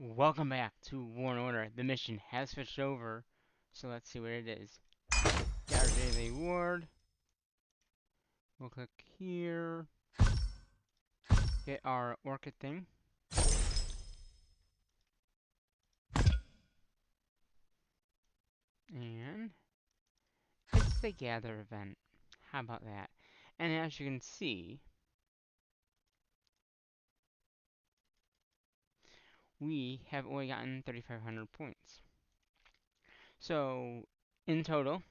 Welcome back to War and Order. The mission has switched over, so let's see what it is. Gather daily reward. We'll click here. Get our orchid thing. And it's the gather event. How about that? And as you can see, we have only gotten 3,500 points. So, in total,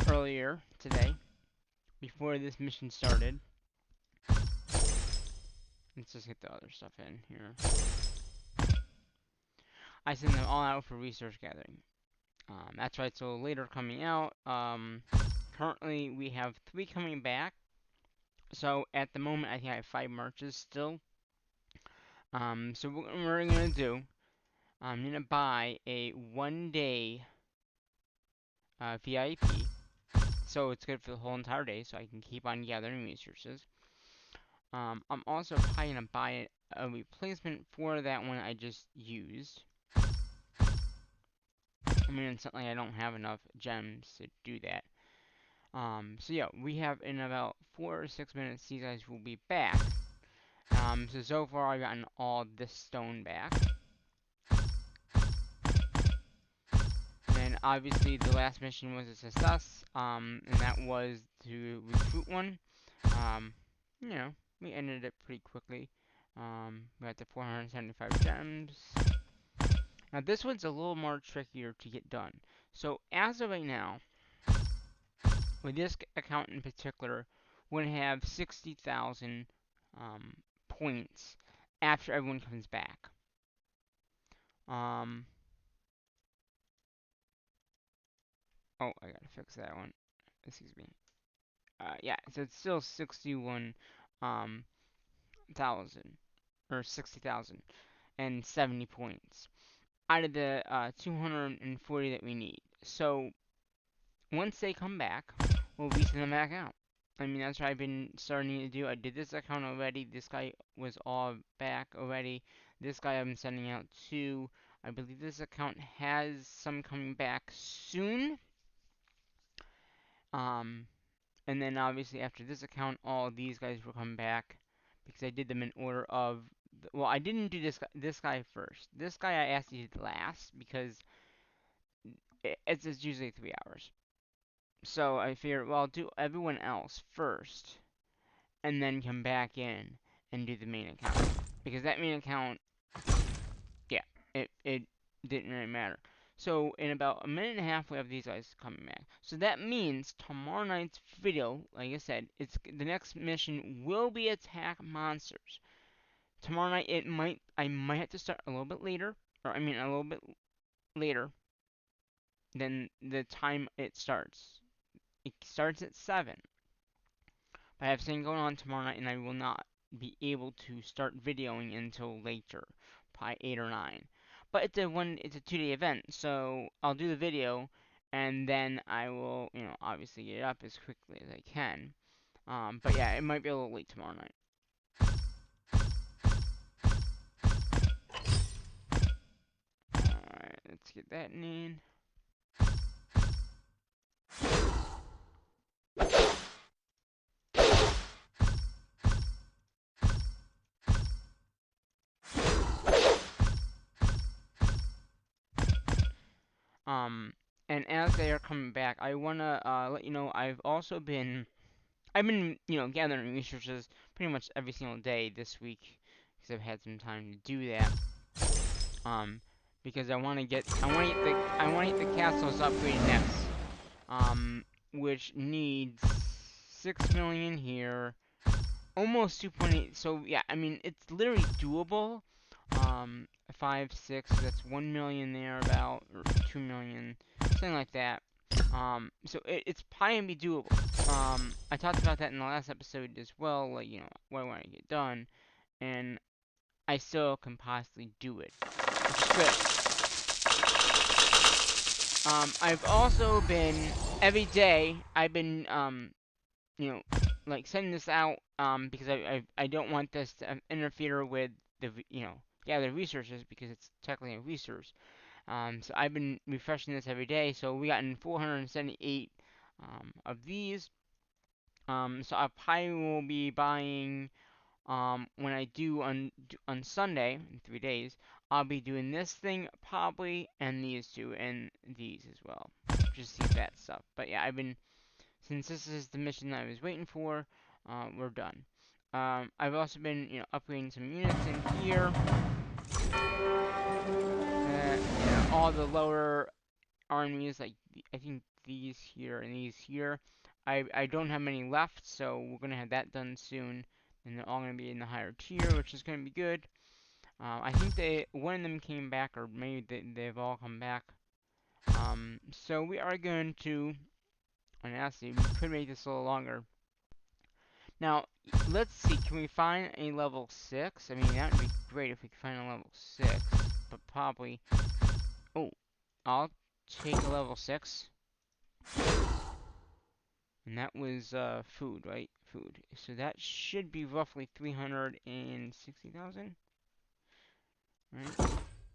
earlier today, before this mission started, let's just get the other stuff in here. I sent them all out for resource gathering. That's right, so later coming out, currently we have 3 coming back. So at the moment, I think I have 5 marches still. So what we're going to do, I'm going to buy a 1-day VIP. So it's good for the whole entire day, so I can keep on gathering resources. I'm also probably going to buy a replacement for that one I just used. I mean, it's something I don't have enough gems to do that. So yeah, we have in about 4 or 6 minutes, these guys will be back. So far I've gotten all this stone back. And obviously the last mission was a success, and that was to recruit one. Um, you know, we ended it pretty quickly. We got the 475 gems. Now this one's a little more trickier to get done. So as of right now, with this account in particular, we're going to have 60,000 points after everyone comes back. Um, oh, I gotta fix that one. Excuse me. Yeah, so it's still 61 um, thousand or 60,000 and 70 points out of the 240 that we need. So once they come back, we'll be sending them back out. I mean, that's what I've been starting to do. I did this account already. This guy was all back already. This guy I'm sending out to. I believe this account has some coming back soon. Um, and then obviously after this account, all these guys will come back because I did them in order of. Well, I didn't do this guy first. This guy I asked you to last because it's usually 3 hours. So I figured, well, I'll do everyone else first, and then come back in and do the main account. Because that main account, yeah, it didn't really matter. So in about a minute and a half, we have these guys coming back. So that means tomorrow night's video, like I said, it's the next mission will be attack monsters. Tomorrow night, I might have to start a little bit later, or I mean a little bit later than the time it starts. It starts at 7. I have something going on tomorrow night, and I will not be able to start videoing until later, probably 8 or 9. But it's a 2-day event, so I'll do the video, and then I will, obviously get it up as quickly as I can. But yeah, it might be a little late tomorrow night. Alright, let's get that in. Um, and as they are coming back, I wanna let you know I've been gathering resources pretty much every single day this week because I've had some time to do that. Because I want to get the castles upgraded next. Which needs 6 million here, almost 2.8. So yeah, I mean it's literally doable. 5, 6, that's 1 million there about, or 2 million, something like that. So it's probably gonna be doable. I talked about that in the last episode as well, like, what I want to get done, and I still can possibly do it. It's good. I've also been, every day, I've been, like, sending this out, because I don't want this to interfere with the, gather resources because it's technically a resource. So I've been refreshing this every day. So we gotten 478 of these. So I probably will be buying when I do on Sunday in 3 days. I'll be doing this thing probably, and these two, and these as well. Just see that stuff. But yeah, I've been since this is the mission that I was waiting for. We're done. I've also been, upgrading some units in here. All the lower armies, like I think these here and these here. I don't have many left, so we're gonna have that done soon, and they're all gonna be in the higher tier, which is gonna be good. I think one of them came back, or maybe they've all come back. So we are going to, and actually we could make this a little longer. Now, let's see, can we find a level 6? I mean, that would be great if we could find a level 6, but probably, oh, I'll take a level 6. And that was food, right? Food. So that should be roughly 360,000. Right?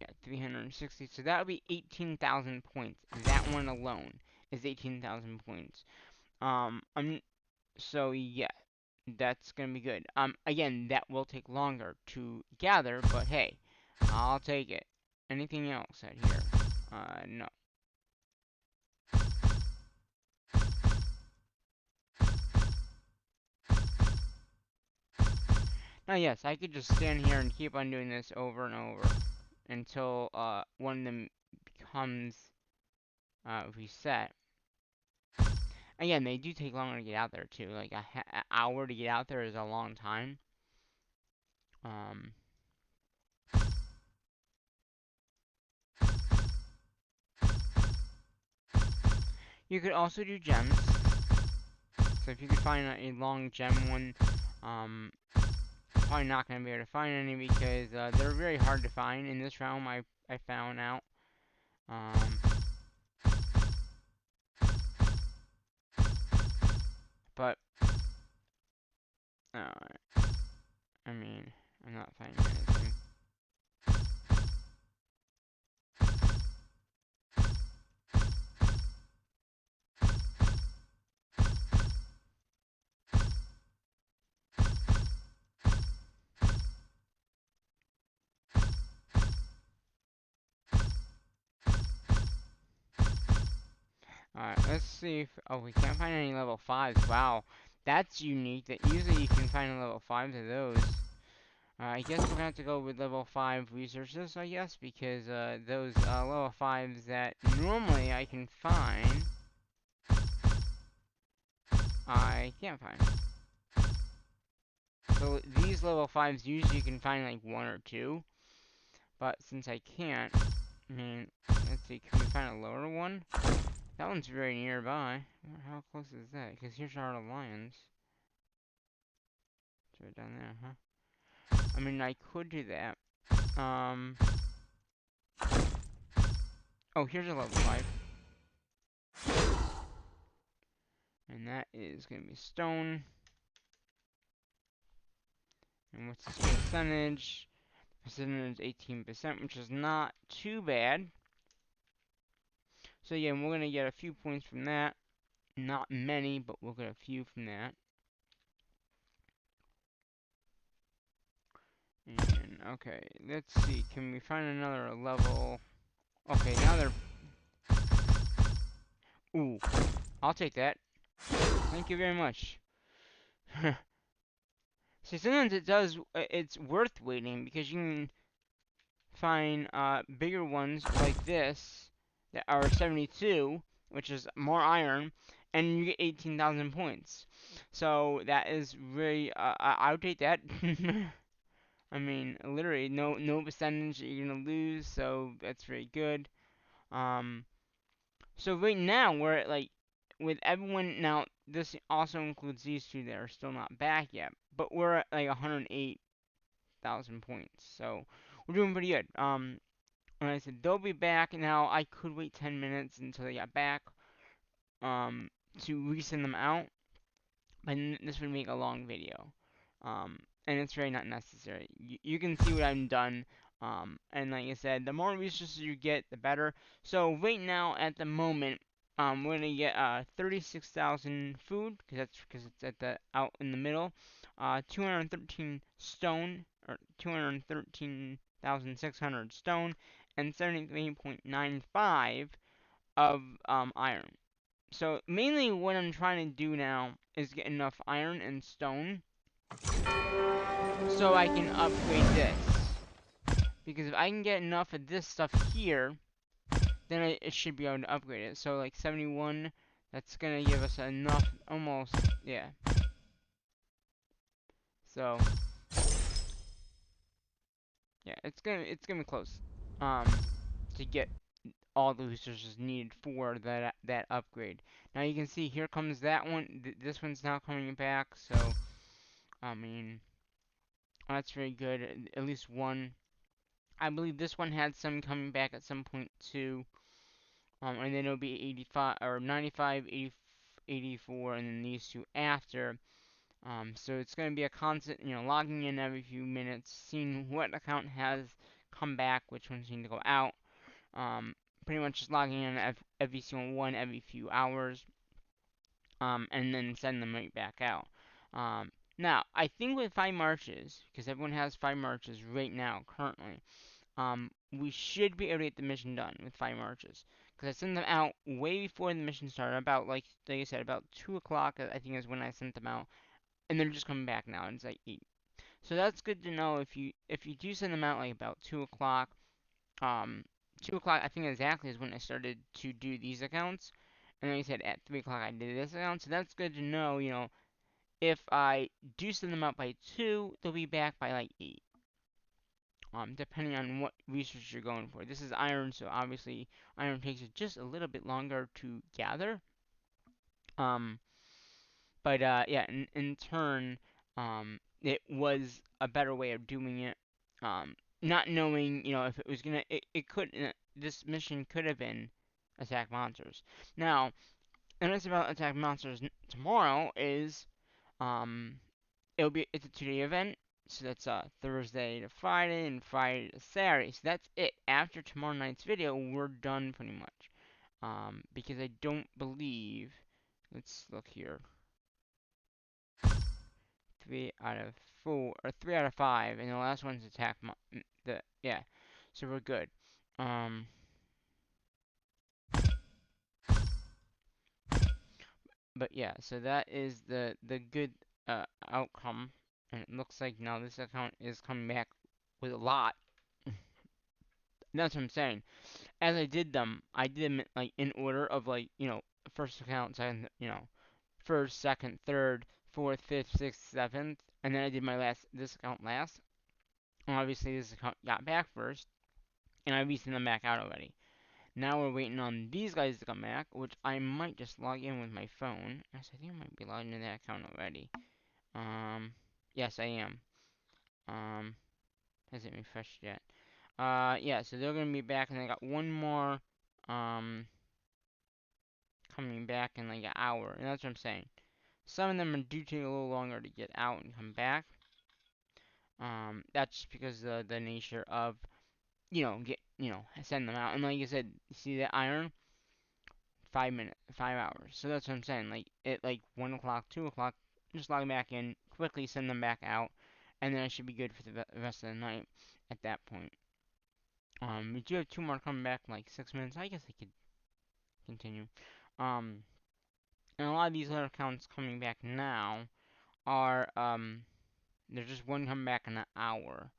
Yeah, 360. So that would be 18,000 points. That one alone is 18,000 points. So yeah, that's gonna be good. Again, that will take longer to gather, but hey, I'll take it. Anything else out here? No. Now, yes, I could just stand here and keep on doing this over and over until one of them becomes reset. Again, they do take longer to get out there too. Like an hour to get out there is a long time. Um, you could also do gems. So if you could find a long gem one, probably not gonna be able to find any because they're very hard to find in this realm. I found out. Um, but I mean, I'm not finding anything. Alright, let's see if... Oh, we can't find any level 5s. Wow, that's unique. That usually you can find a level 5s of those. I guess we're gonna have to go with level 5 resources, I guess, because those level 5s that normally I can find, I can't find. So these level 5s usually you can find like 1 or 2, but since I can't, I mean, let's see, can we find a lower one? That one's very nearby. How close is that? Because here's our lions. It's right down there, huh? I mean, I could do that. Oh, here's a level 5. And that is going to be stone. And what's this percentage? Percentage is 18%, which is not too bad. So yeah, we're going to get a few points from that. Not many, but we'll get a few from that. And, okay, let's see. Can we find another level? Okay, now they're... Ooh, I'll take that. Thank you very much. See, sometimes it's worth waiting because you can find bigger ones like this that are 72, which is more iron, and you get 18,000 points. So that is really, I would take that. I mean, literally, no percentage that you're gonna lose, so that's very good. Um, so right now we're at like, with everyone now. This also includes these two that are still not back yet, but we're at like 108,000 points, so we're doing pretty good. And I said they'll be back now. I could wait 10 minutes until they got back, um, to resend them out, but this would make a long video. And it's really not necessary. You can see what I've done And like I said, the more resources you get, the better. So right now, at the moment, we're gonna get 36,000 food because it's at the out in the middle. 213 stone or 213,600 stone and 73.95 of iron. So mainly what I'm trying to do now is get enough iron and stone so I can upgrade this. Because if I can get enough of this stuff here, then it should be able to upgrade it. So like 71, that's gonna give us enough, almost, yeah. So yeah, it's gonna be close. Um, to get all the resources needed for that upgrade. Now you can see here comes that one. This one's now coming back. So I mean that's very good. At least one. I believe this one had some coming back at some point too. And then it'll be 85 or 95, 80, 84, and then these two after. So it's going to be a constant, logging in every few minutes, seeing what account has come back, which ones need to go out. Pretty much just logging in every single one every few hours, and then send them right back out. Now, I think with 5 marches, because everyone has 5 marches right now, currently, we should be able to get the mission done with 5 marches. Because I sent them out way before the mission started, about, like I said, about 2 o'clock, I think is when I sent them out. And they're just coming back now, and it's like 8. So that's good to know if you do send them out like about 2 o'clock. Um, 2 o'clock, I think exactly is when I started to do these accounts. And then I said at 3 o'clock I did this account. So that's good to know, if I do send them out by 2, they'll be back by like 8. Depending on what research you're going for. This is iron, so obviously iron takes just a little bit longer to gather. Um, but yeah, in turn, it was a better way of doing it. Not knowing, if it was gonna, it could, this mission could have been attack monsters. Now, the nice about attack monsters tomorrow is, um, it's a 2-day event. So that's Thursday to Friday and Friday to Saturday. So that's it. After tomorrow night's video, we're done pretty much. Because I don't believe. Let's look here. 3 out of 4 or 3 out of 5, and the last one's attack. Yeah. So we're good. Um. But yeah. So that is the good outcome. And it looks like now this account is coming back with a lot. That's what I'm saying. As I did them, I did them like in order of like first account, second, first, second, third, fourth, fifth, sixth, seventh, and then I did this account last. And obviously this account got back first, and I resent them back out already. Now we're waiting on these guys to come back, which I might just log in with my phone. Yes, I think I might be logged into that account already. Yes, I am. Hasn't refreshed yet. Yeah, so they're gonna be back, and I got one more, coming back in like an hour, and that's what I'm saying. Some of them do take a little longer to get out and come back. That's just because of the nature of, send them out. And like I said, you see that iron? 5 minutes, 5 hours. So that's what I'm saying. Like, at like 1 o'clock, 2 o'clock, just log back in, quickly send them back out, and then I should be good for the rest of the night at that point. We do have 2 more coming back in like 6 minutes. I guess I could continue. Um, and a lot of these other accounts coming back now are, there's just one coming back in an hour,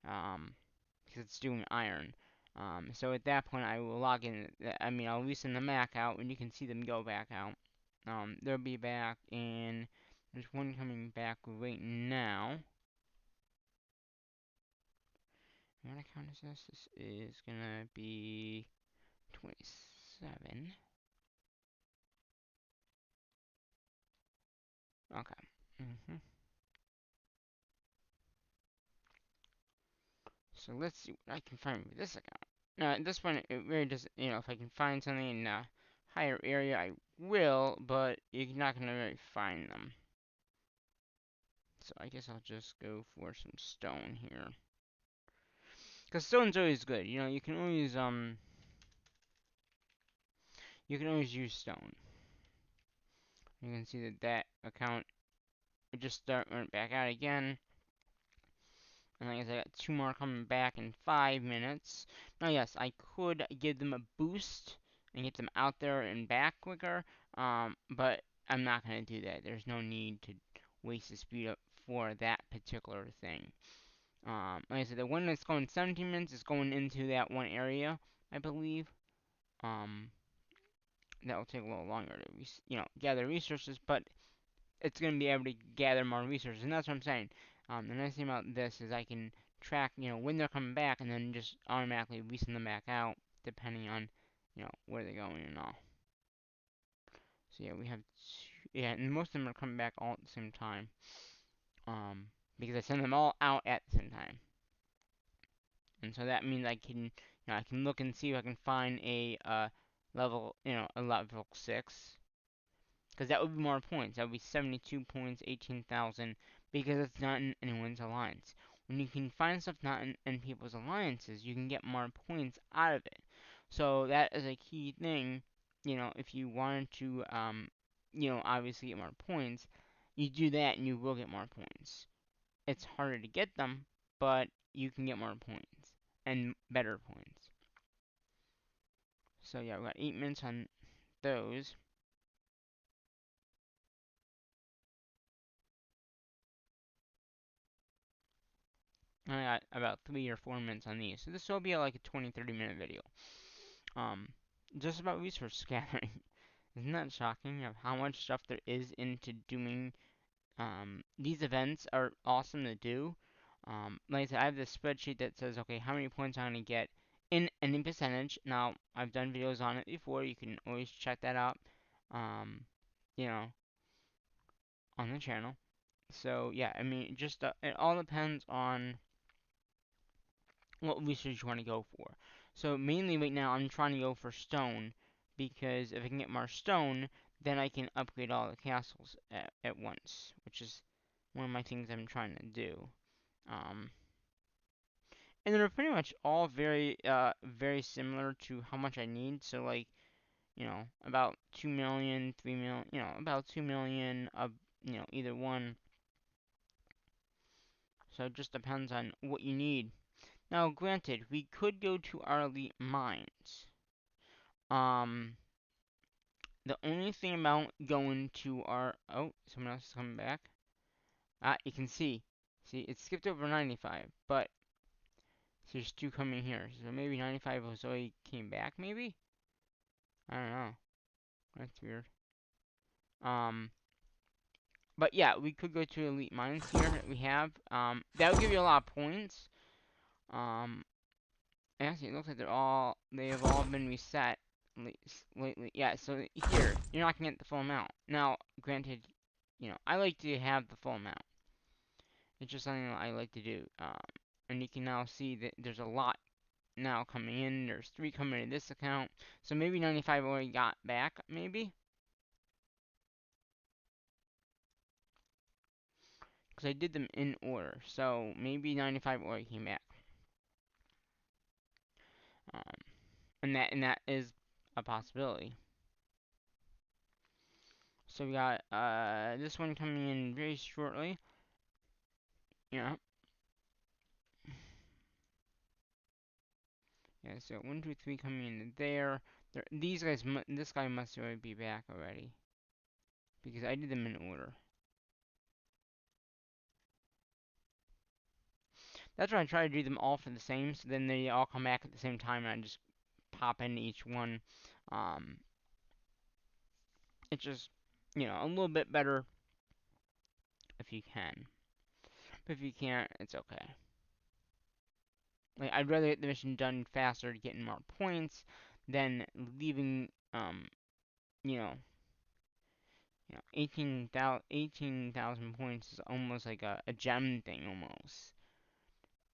because it's doing iron. So at that point, I will log in. I mean, I'll resend them back out, and you can see them go back out. They'll be back, and there's one coming back right now. What account is this? This is gonna be 27. Okay. So let's see what I can find with this account. Now, at this one, it really doesn't, if I can find something in a higher area, I will, but you're not going to really find them. So I guess I'll just go for some stone here. Because stone's always good. You can always use stone. You can see that that account it just went back out again. And like I said, I got 2 more coming back in 5 minutes. Now, yes, I could give them a boost and get them out there and back quicker, but I'm not going to do that. There's no need to waste the speed up for that particular thing. Like I said, the one that's going 17 minutes is going into that one area, I believe. Um, that will take a little longer to, gather resources, but it's going to be able to gather more resources, and that's what I'm saying. The nice thing about this is I can track, when they're coming back, and then just automatically resend them back out, depending on, where they're going and all. So yeah, we have yeah, and most of them are coming back all at the same time, because I send them all out at the same time, and so that means I can look and see if I can find a level, a level 6. Because that would be more points. That would be 72 points, 18,000, because it's not in anyone's alliance. When you can find stuff not in people's alliances, you can get more points out of it. So that is a key thing, if you wanted to, obviously get more points, you do that and you will get more points. It's harder to get them, but you can get more points and better points. So yeah, we got 8 minutes on those. I got about 3 or 4 minutes on these. So this will be like a 20-30 minute video. Um, just about resource gathering. Isn't that shocking of how much stuff there is into doing these events are awesome to do. Like I said, I have this spreadsheet that says, okay, how many points I'm going to get in any percentage. Now, I've done videos on it before. You can always check that out, um, you know, on the channel. So, yeah, I mean, just it all depends on what research you want to go for. So mainly right now I'm trying to go for stone because if I can get more stone, then I can upgrade all the castles at once, which is one of my things I'm trying to do. Um, and they're pretty much all very similar to how much I need. So like, about 2 million, 3 million, about 2 million of, either one. So it just depends on what you need. Now, granted, we could go to our elite mines. Um, the only thing about going to our... Oh, someone else is coming back. Ah, you can see. See, it skipped over 95, but there's 2 coming here. So maybe 95 was already came back, maybe? I don't know. That's weird. Um, but yeah, we could go to elite mines here that we have. That would give you a lot of points. Um, Actually, it looks like they have all been reset lately. Yeah, so here, you're not gonna get the full amount. Now, granted, I like to have the full amount. It's just something that I like to do. And you can now see that there's a lot now coming in. There's 3 coming in this account. So maybe 95 already got back, maybe? Because I did them in order. So maybe 95 already came back. Um, and that is a possibility. So we got this one coming in very shortly. Yeah. Yeah, so 1, 2, 3 coming in there. These guys, this guy must already be back already. Because I did them in order. That's why I try to do them all for the same, so then they all come back at the same time and I just pop into each one. Um, it's just, a little bit better if you can. But if you can't, it's okay. Like, I'd rather get the mission done faster to getting more points than leaving, you know, 18,000 points is almost like a gem thing, almost.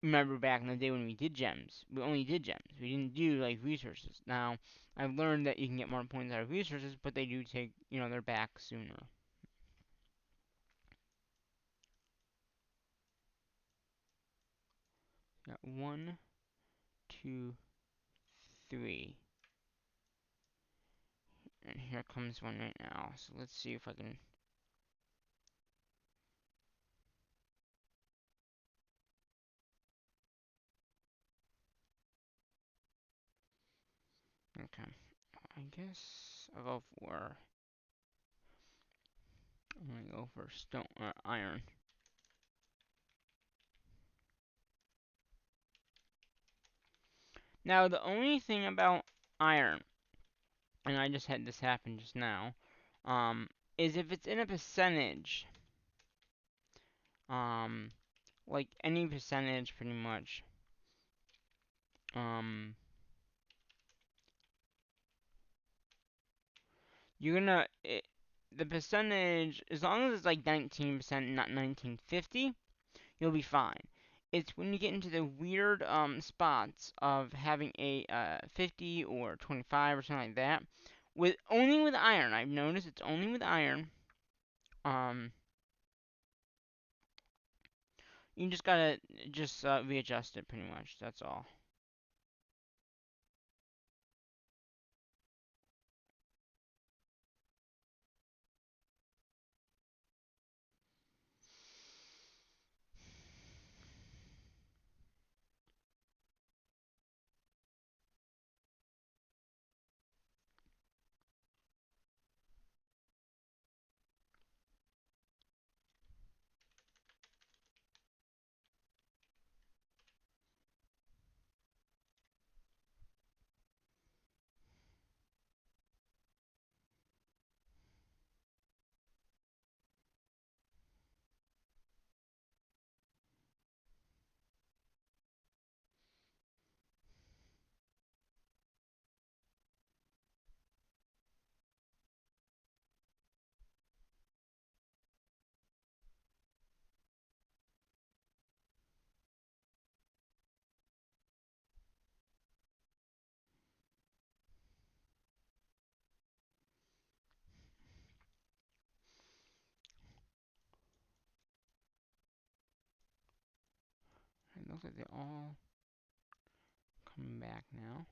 Remember back in the day when we did gems, we only did gems. We didn't do, like, resources. Now, I've learned that you can get more points out of resources, but they do take, they're back sooner. Got 1, 2, 3. And here comes one right now. So let's see if I can. Okay. I guess I'll go for. I'm gonna go for stone iron. Now the only thing about iron, and I just had this happen just now, is if it's in a percentage, um, like any percentage pretty much, um, you're gonna, the percentage, as long as it's like 19%, not 1950, you'll be fine. It's when you get into the weird spots of having a 50 or 25 or something like that, with only with iron. I've noticed it's only with iron. Um, you just gotta just readjust it pretty much. That's all. It looks like they all coming back now.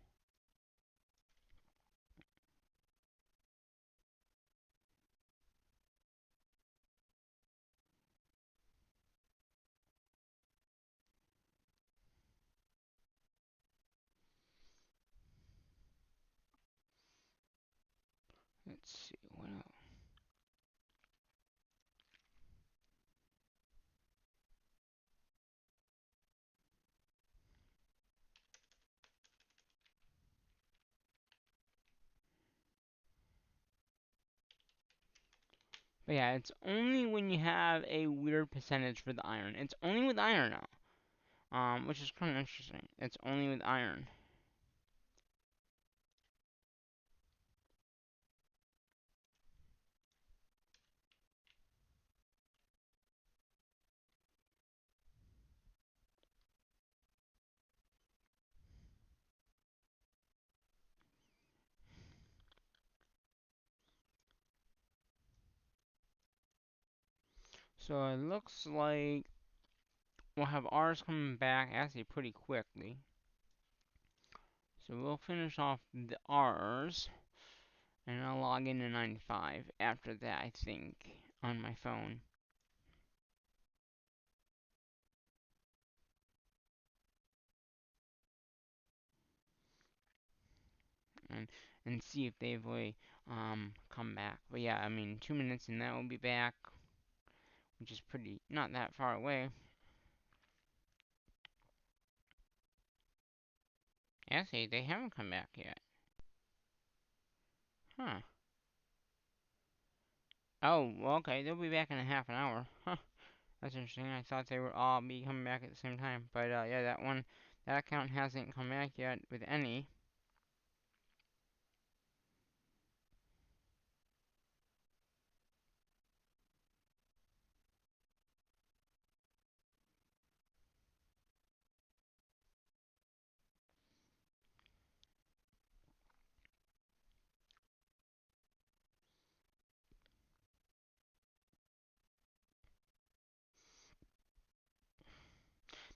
Let's see what else. But yeah, it's only when you have a weird percentage for the iron. It's only with iron now. Which is kind of interesting. It's only with iron. So it looks like we'll have ours coming back actually pretty quickly. So we'll finish off the R's, and I'll log into 95 after that, I think, on my phone. And and see if they've really come back. But yeah, I mean 2 minutes and that will be back, which is pretty not that far away. Actually, they haven't come back yet. Huh. Oh, well, okay, they'll be back in a half an hour. Huh. That's interesting. I thought they would all be coming back at the same time. But yeah, that account hasn't come back yet with any.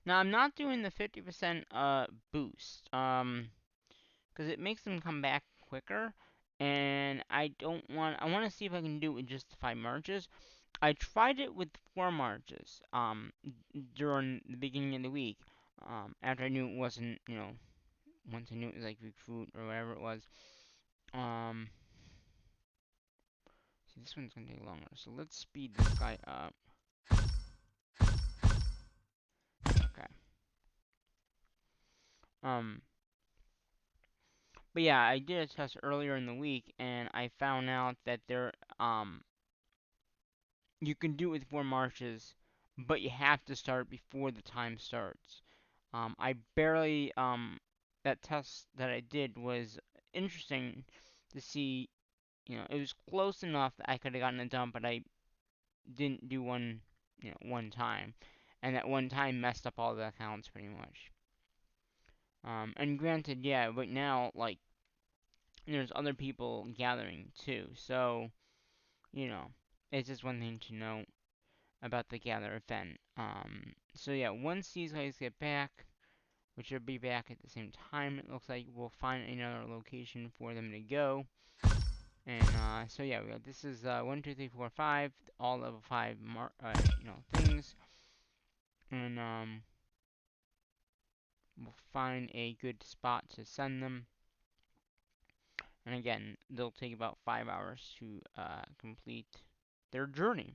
Now I'm not doing the 50% boost, because it makes them come back quicker, and I want to see if I can do it with just the 5 marches. I tried it with 4 marches, during the beginning of the week, after I knew it wasn't, once I knew it was like recruit or whatever it was. Um, See, this one's gonna take longer, so let's speed this guy up. Okay. Um, but yeah, I did a test earlier in the week, and I found out that you can do it with 4 marches, but you have to start before the time starts. I barely, that test that I did was interesting to see. It was close enough that I could have gotten it done, but I didn't do one time, and that one time messed up all the accounts pretty much. And granted, yeah, right now, like, there's other people gathering too, so, you know, it's just one thing to know about the gather event. So yeah, once these guys get back, which will be back at the same time, it looks like we'll find another location for them to go. And so yeah, this is 1, 2, 3, 4, 5, all level 5 things, and we'll find a good spot to send them. And again, they'll take about 5 hours to complete their journey.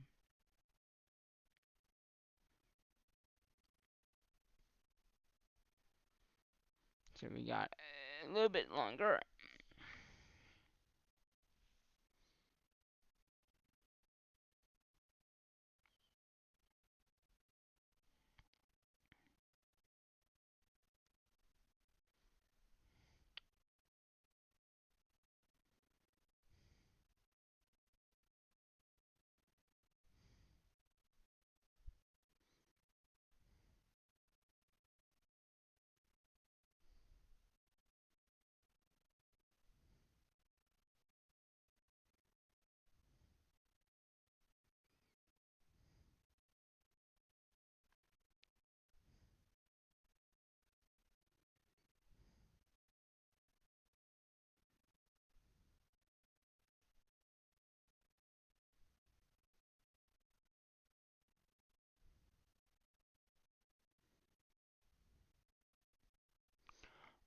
So we got a little bit longer.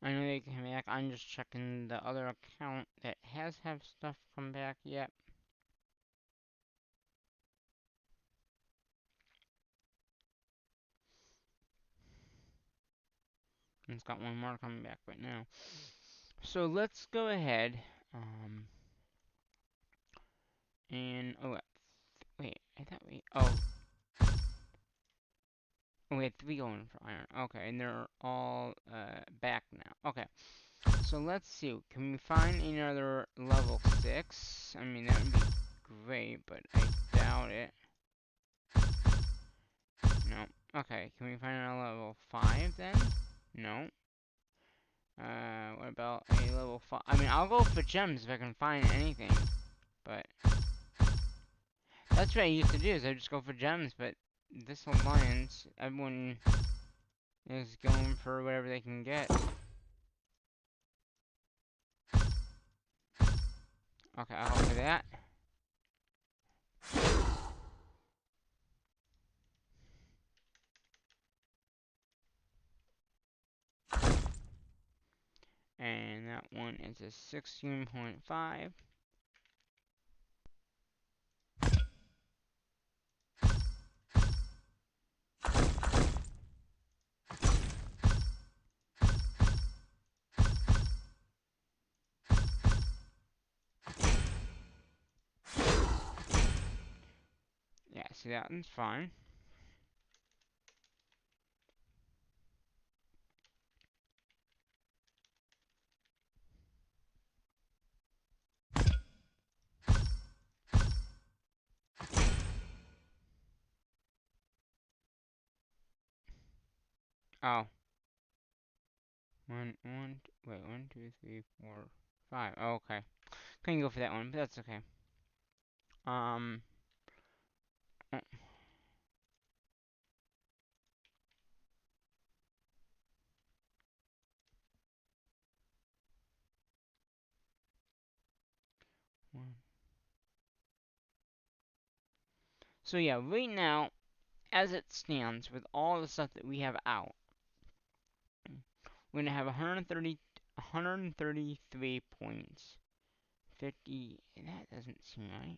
I know they came back. I'm just checking the other account that has have stuff come back yet. It's got one more coming back right now. So let's go ahead. And oh wait, I thought we had 3 going for iron. Okay, and they're all back now. Okay, so let's see. Can we find another level 6? I mean, that would be great, but I doubt it. No. Okay, can we find another level 5 then? No. What about a level 5? I mean, I'll go for gems if I can find anything, but that's what I used to do, is I just go for gems, but this alliance, everyone is going for whatever they can get. Okay, I'll go for that. And that one is a 16.5. Yeah, see, that one's fine. Oh. Wait, 1, 2, 3, 4, 5. Oh, okay. Couldn't go for that one, but that's okay. Um, So yeah, right now, as it stands, with all the stuff that we have out, we're gonna have 133 points. 50. That doesn't seem right.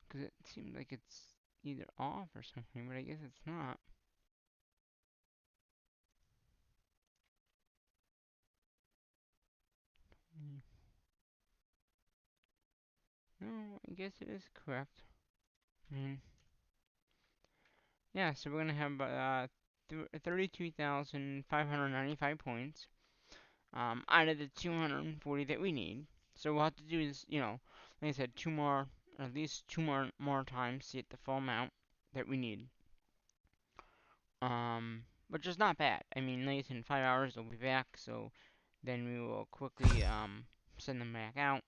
Because it seems like it's either off or something, but I guess it's not. No, I guess it is correct. Mm. Yeah, so we're gonna have 32,595 points out of the 240 that we need. So we'll have to do this, like I said, two more, or at least two more times to get the full amount that we need. Which is not bad. I mean, like I said, in 5 hours they'll be back, so then we will quickly send them back out.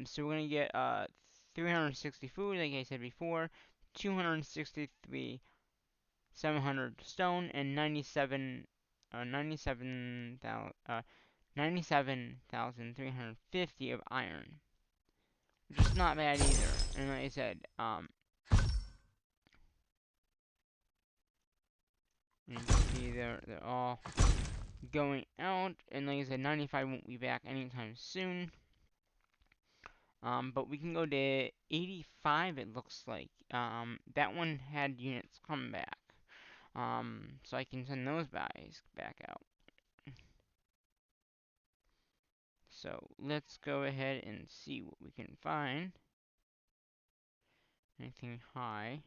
So we're gonna get 360 food, like I said before, 263 700 stone, and 97,350 of iron, which is not bad either. And like I said, you can see they're all going out, and like I said, 95 won't be back anytime soon. But we can go to 85, it looks like. That one had units come back. So I can send those guys back out. So let's go ahead and see what we can find. Anything high.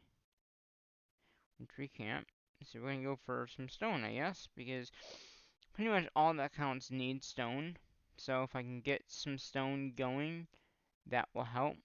Tree camp. So we're gonna go for some stone, I guess, because pretty much all the accounts need stone. So if I can get some stone going, that will help.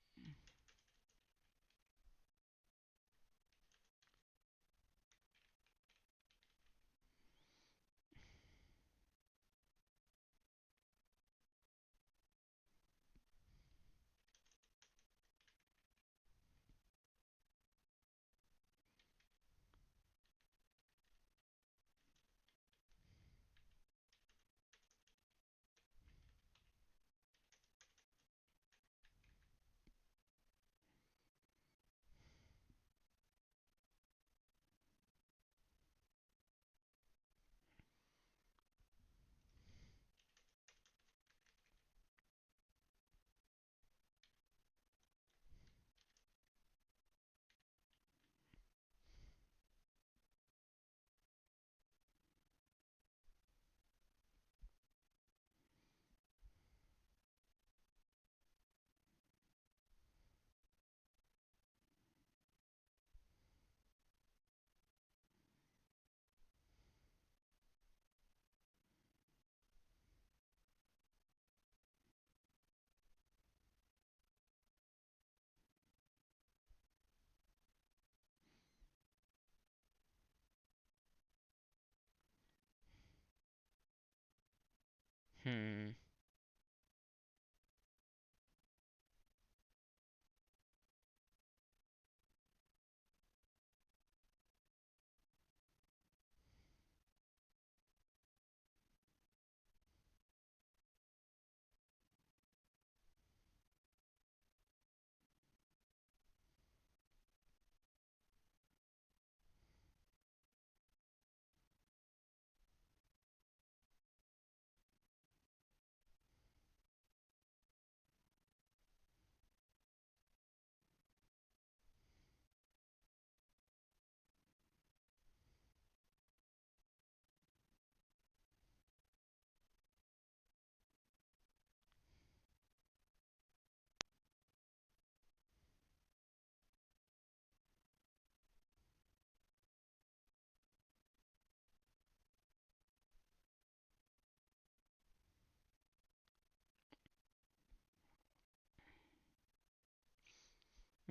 Hmm.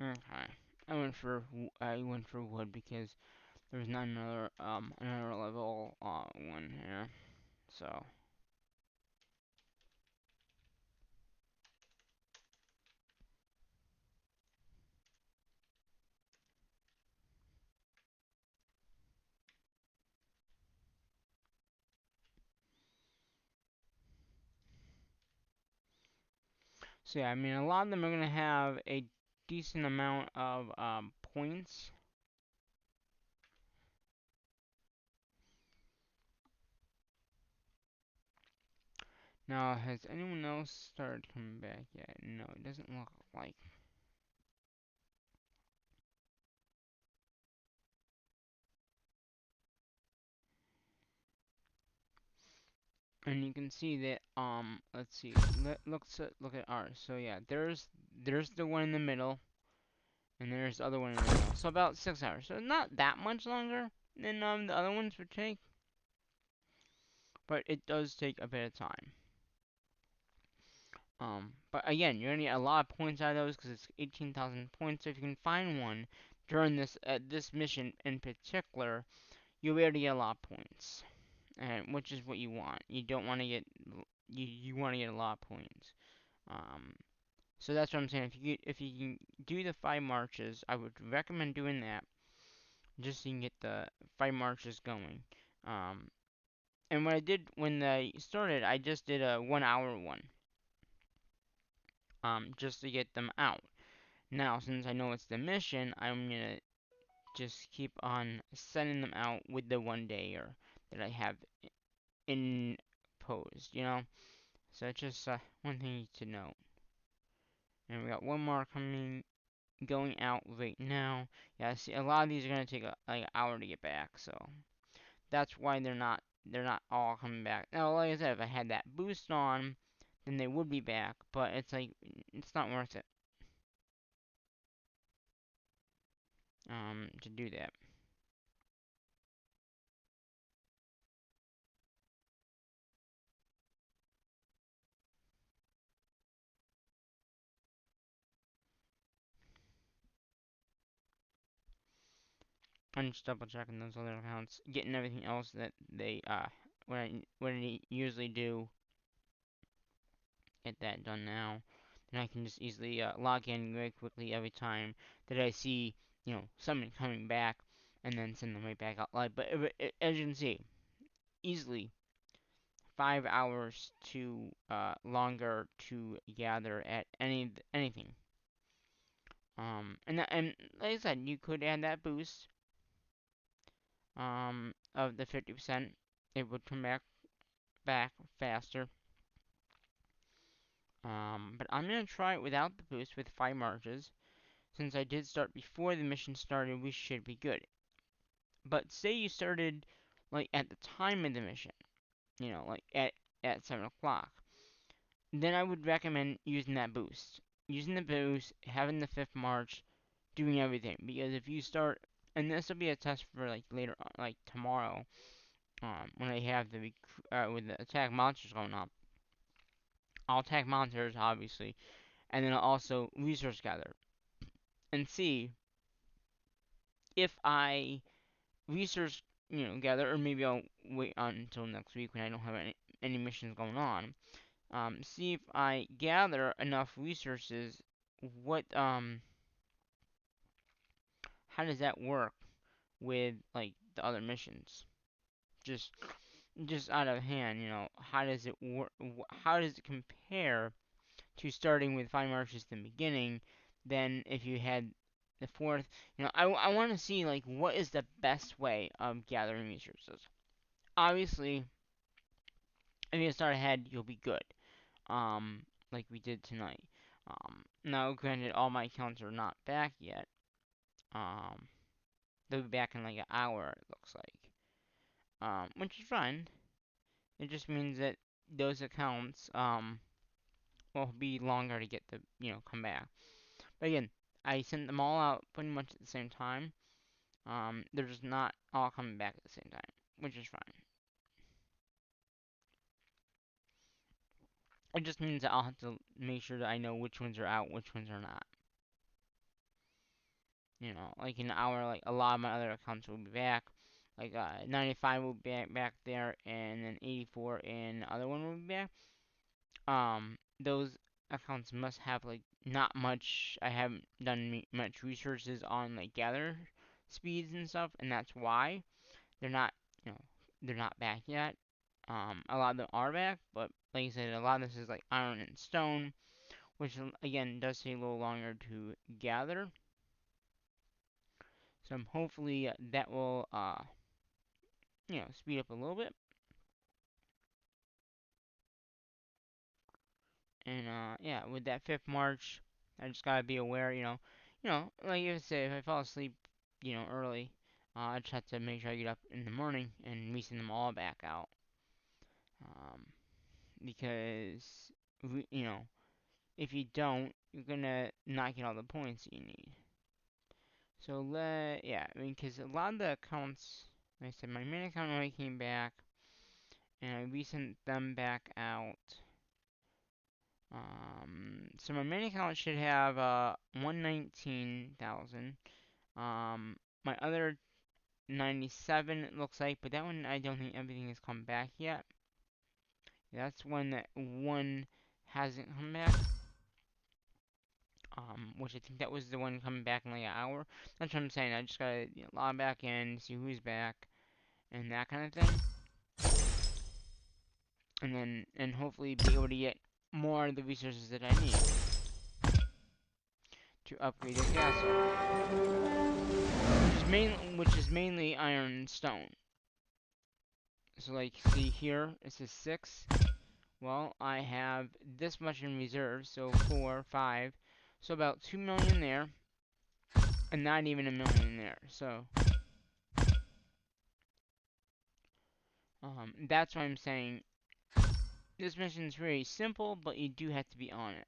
Okay. I went for wood because there's not another level one here. So. So yeah, I mean, a lot of them are gonna have a decent amount of points. Now, has anyone else started coming back yet? No, it doesn't look like. And you can see that let's see, look at ours. So yeah, there's the one in the middle, and there's the other one in the middle. So about 6 hours. So not that much longer than the other ones would take, but it does take a bit of time. But again, you're gonna get a lot of points out of those because it's 18,000 points. So if you can find one during this mission in particular, you'll be able to get a lot of points, and which is what you want. You don't want to get you want to get a lot of points. Um, so that's what I'm saying. If you can do the 5 marches, I would recommend doing that just so you can get the 5 marches going. Um, and what I did when I started, I just did a 1 hour one, just to get them out. Now, since I know it's the mission, I'm gonna just keep on sending them out with the 1 dayer that I have imposed, you know? So it's just one thing to note. And we got one more going out right now. Yeah, see, a lot of these are gonna take like an hour to get back, so that's why they're not all coming back. Now, like I said, if I had that boost on, then they would be back, but it's like it's not worth it to do that. I'm just double checking those other accounts, getting everything else that they when I usually do, get that done now. Then I can just easily log in very quickly every time that I see someone coming back, and then send them right back out live. But as you can see, easily 5 hours to longer to gather at anything. And like I said, you could add that boost of the 50%. It would come back faster. But I'm gonna try it without the boost with 5 marches. Since I did start before the mission started, we should be good. But say you started like at the time of the mission, like at 7 o'clock. Then I would recommend using that boost. Using the boost, having the 5th march, doing everything. Because if you start, and this will be a test for like later on, like tomorrow, when I have with the attack monsters going on. I'll attack monsters, obviously, and then I'll also resource gather and see if I resource, gather, or maybe I'll wait until next week when I don't have any missions going on. See if I gather enough resources. What How does that work with like the other missions? Just just out of hand, how does it work? How does it compare to starting with 5 marches in the beginning? Then if you had the fourth, I want to see like what is the best way of gathering resources. Obviously, if you start ahead, you'll be good. Like we did tonight. Now granted, all my accounts are not back yet. Um, they'll be back in like an hour. It looks like. Which is fine. It just means that those accounts will be longer to get the come back. But again, I sent them all out pretty much at the same time. They're just not all coming back at the same time, which is fine. It just means that I'll have to make sure that I know which ones are out, which ones are not. Like in an hour, like a lot of my other accounts will be back. Like 95 will be back there, and then 84 and the other one will be back. Those accounts must have like not much. I haven't done much researches on like gather speeds and stuff, and that's why they're not, you know, they're not back yet. A lot of them are back, but like I said, a lot of this is like iron and stone, which again does take a little longer to gather. So hopefully that will speed up a little bit. And yeah, with that fifth march, I just gotta be aware, like if say if I fall asleep, early, I just have to make sure I get up in the morning and resend them all back out. Um, because if you don't, you're gonna not get all the points that you need. So yeah, I mean, because a lot of the accounts, like I said, my main account only came back, and I resent them back out. So my main account should have 119,000. My other 97 it looks like, but that one I don't think everything has come back yet. That's when that one hasn't come back. Which I think that was the one coming back in like an hour. That's what I'm saying. I just gotta log back in, see who's back, and that kind of thing, and hopefully be able to get more of the resources that I need to upgrade the castle, which is mainly iron and stone. So like, see here, it says 6. Well, I have this much in reserve, so 4, 5, so about 2 million there, and not even a million there. So that's why I'm saying this mission is very simple, but you do have to be on it.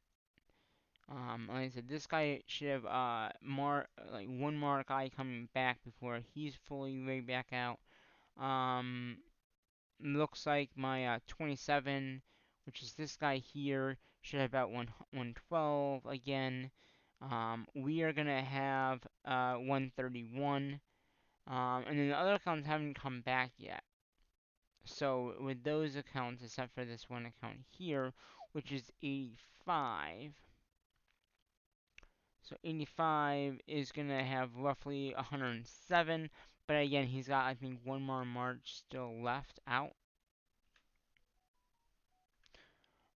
Like I said, this guy should have like one more guy coming back before he's fully rigged back out. Um, Looks like my 27, which is this guy here, should have about 112 again. We are gonna have 131, and then the other accounts haven't come back yet. So with those accounts, except for this one account here, which is 85. So 85 is going to have roughly 107. But again, he's got, I think, one more march still left out.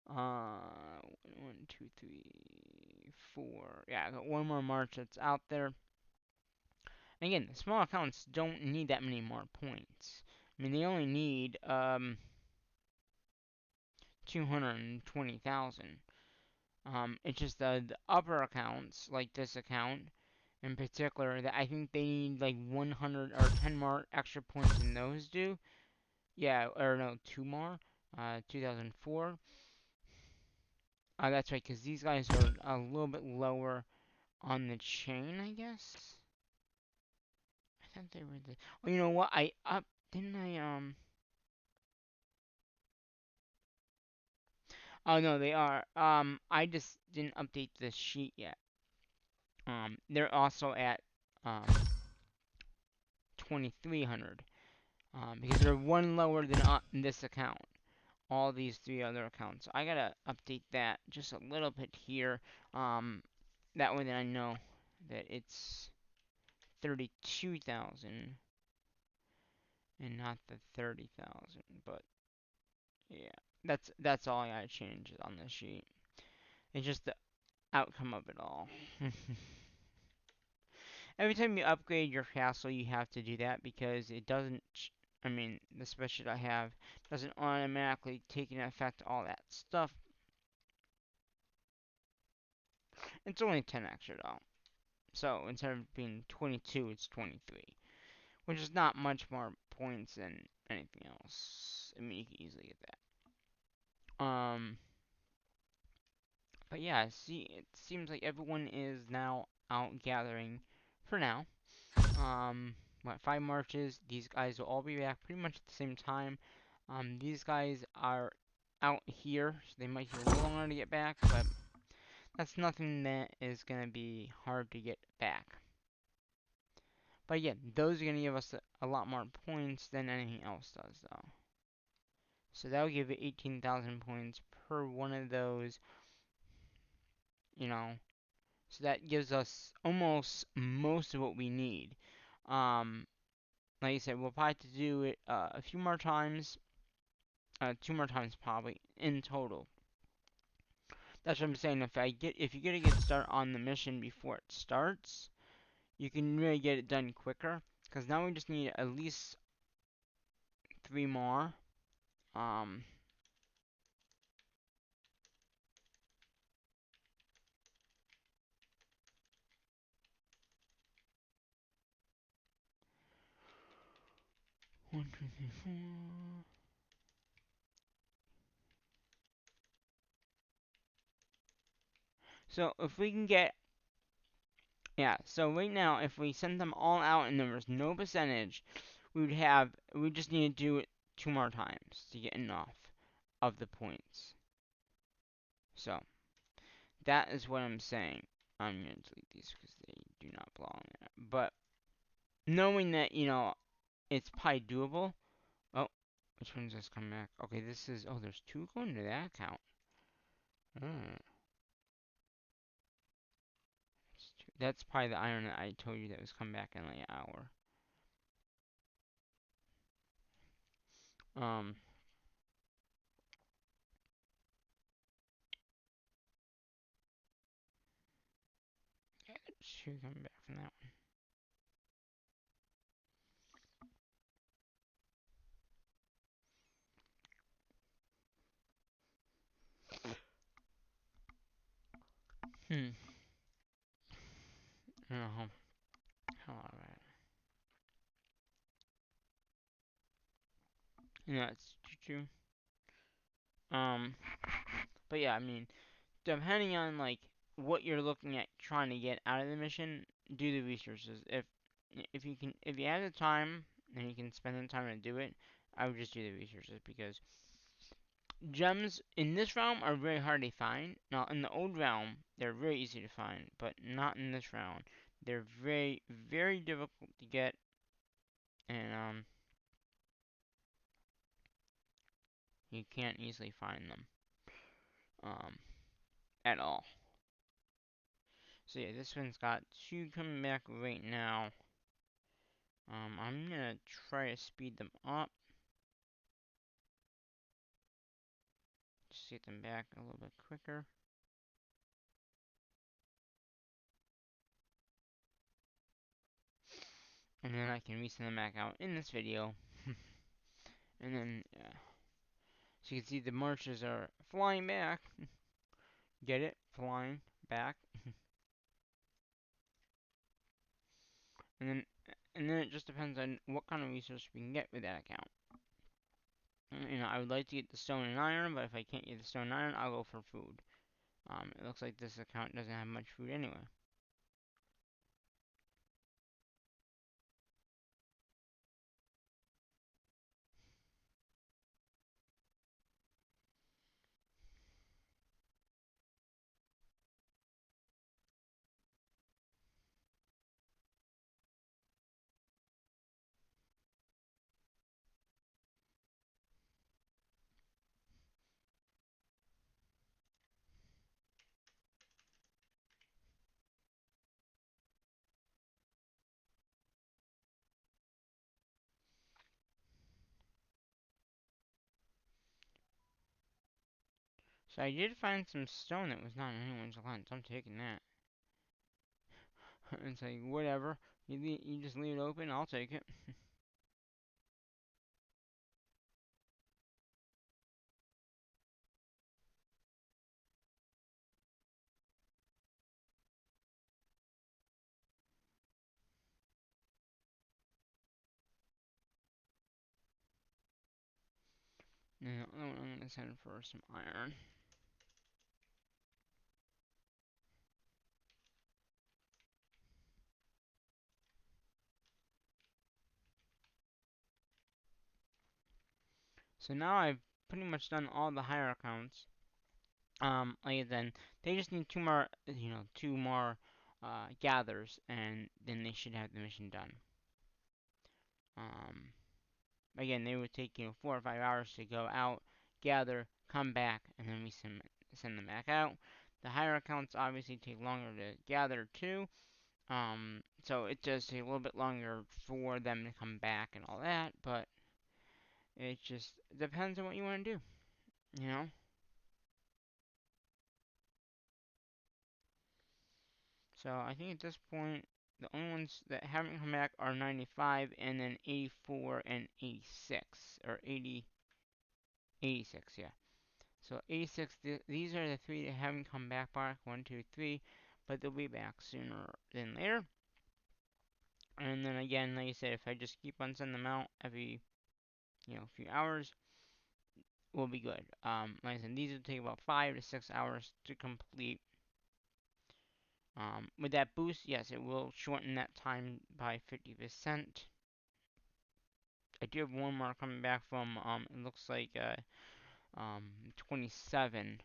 One, two, three, four. Yeah, I got one more march that's out there. And again, the small accounts don't need that many more points. I mean, they only need 220,000. It's just the upper accounts, like this account in particular, that I think they need like 100 or 10 more extra points than those do. Yeah, or no, 2 more. 2004. That's right, because these guys are a little bit lower on the chain, I guess. I thought they were the. Oh, you know what? Didn't I. Oh, no, they are. I just didn't update the sheet yet. They're also at, 2,300. Because they're one lower than this account. All these three other accounts. So I gotta update that just a little bit here. That way then I know that it's 32,000 and not the 30,000. But yeah, that's all I gotta change on this sheet. It's just the outcome of it all. Every time you upgrade your castle, you have to do that because it doesn't. I mean, the spreadsheet I have doesn't automatically take into effect all that stuff. It's only 10 extra though. So instead of being 22, it's 23, which is not much more points than anything else. I mean, you can easily get that. But yeah, see, it seems like everyone is now out gathering for now. What, 5 marches? These guys will all be back pretty much at the same time. These guys are out here, so they might take a little longer to get back, but that's nothing that is gonna be hard to get back. But yeah, those are going to give us a lot more points than anything else does, though. So that will give it 18,000 points per one of those, you know. So that gives us almost most of what we need. Um, like I said, we'll probably have to do it a few more times. 2 more times probably, in total. That's what I'm saying. If you get a good start on the mission before it starts, you can really get it done quicker. Because now we just need at least 3 more. Um, 1, 2, 3, 4. So if we can get, yeah. So right now, if we send them all out and there was no percentage, we just need to do it 2 more times to get enough of the points. So that is what I'm saying. I'm gonna delete these because they do not belong there. But knowing that it's probably doable. Oh, which one's this coming back? Okay, this is. Oh, there's 2 going to that account. Hmm. That's probably the iron that I told you that was coming back in like an hour. Um. Yeah, there's 2 coming back from that one. Hmm. I don't know how long that. Yeah, it's true. But yeah, I mean, depending on like what you're looking at trying to get out of the mission, do the resources. If you have the time and you can spend the time to do it, I would just do the resources because gems in this realm are very hard to find. Now in the old realm, they're very easy to find, but not in this realm. They're very very difficult to get, and you can't easily find them um at all. So yeah, this one's got 2 coming back right now. I'm gonna try to speed them up. Just get them back a little bit quicker. And then I can resend them back out in this video. And then, yeah. So you can see the marches are flying back. Get it? Flying back. And then, and then it just depends on what kind of resource we can get with that account. I would like to get the stone and iron, but if I can't get the stone and iron, I'll go for food. It looks like this account doesn't have much food anyway. So I did find some stone that was not in anyone's allotment, so I'm taking that. It's like, whatever. You just leave it open, I'll take it. And the other one I'm gonna send for some iron. So now I've pretty much done all the higher accounts. Like then they just need 2 more, 2 more gathers, and then they should have the mission done. Um, Again, they would take 4 or 5 hours to go out, gather, come back, and then we send them back out. The higher accounts obviously take longer to gather too. So it does take a little bit longer for them to come back and all that, but it just depends on what you want to do, you know? So I think at this point, the only ones that haven't come back are 95 and then 84 and 86. Or 80, 86, yeah. So 86, these are the three that haven't come back. 1, 2, 3. But they'll be back sooner than later. And then again, like I said, if I just keep on sending them out every, few hours, we'll be good. Like I said, these will take about 5 to 6 hours to complete. With that boost, yes, it will shorten that time by 50%. I do have one more coming back from, it looks like, 27.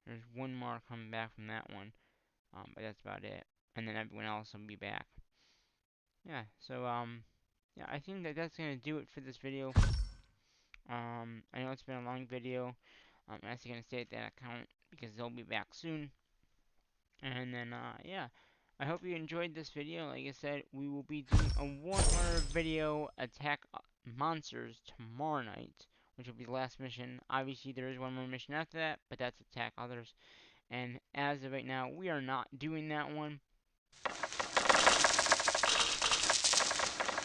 There's one more coming back from that one. But that's about it. And then everyone else will be back. Yeah, so, yeah, I think that that's going to do it for this video. I know it's been a long video. I'm actually going to stay at that account because they'll be back soon. And then, yeah. I hope you enjoyed this video. Like I said, we will be doing a one-hour video attack monsters tomorrow night, which will be the last mission. Obviously, there is one more mission after that, but that's attack others. And as of right now, we are not doing that one.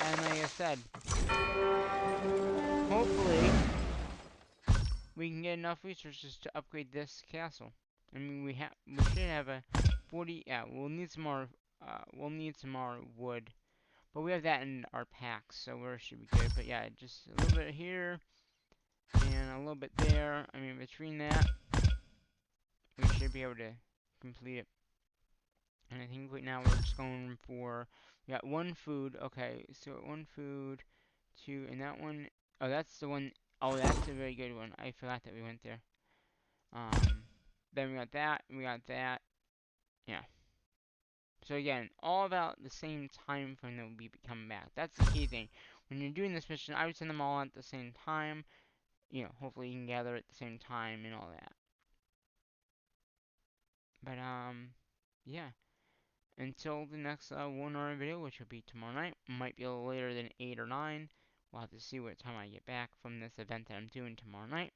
And like I said, hopefully we can get enough resources to upgrade this castle. I mean, we should have a 40. Yeah, we'll need some more. We'll need some more wood, but we have that in our packs, so we should be good. But yeah, just a little bit here and a little bit there. I mean, between that, we should be able to complete it. And I think right now we're just going for. We got one food. Okay, so one food, two, and that one. Oh, that's the one. Oh, that's a very good one. I forgot that we went there. Then we got that. And we got that. Yeah. So again, all about the same time frame that will be coming back. That's the key thing. When you're doing this mission, I would send them all at the same time. Hopefully you can gather at the same time and all that. But yeah. Until the next 1 hour video, which will be tomorrow night, might be a little later than 8 or 9. We'll have to see what time I get back from this event that I'm doing tomorrow night.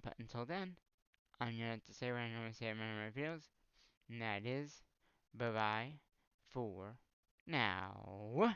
But until then, I'm going to say what I normally say in my videos, and that is, bye-bye for now.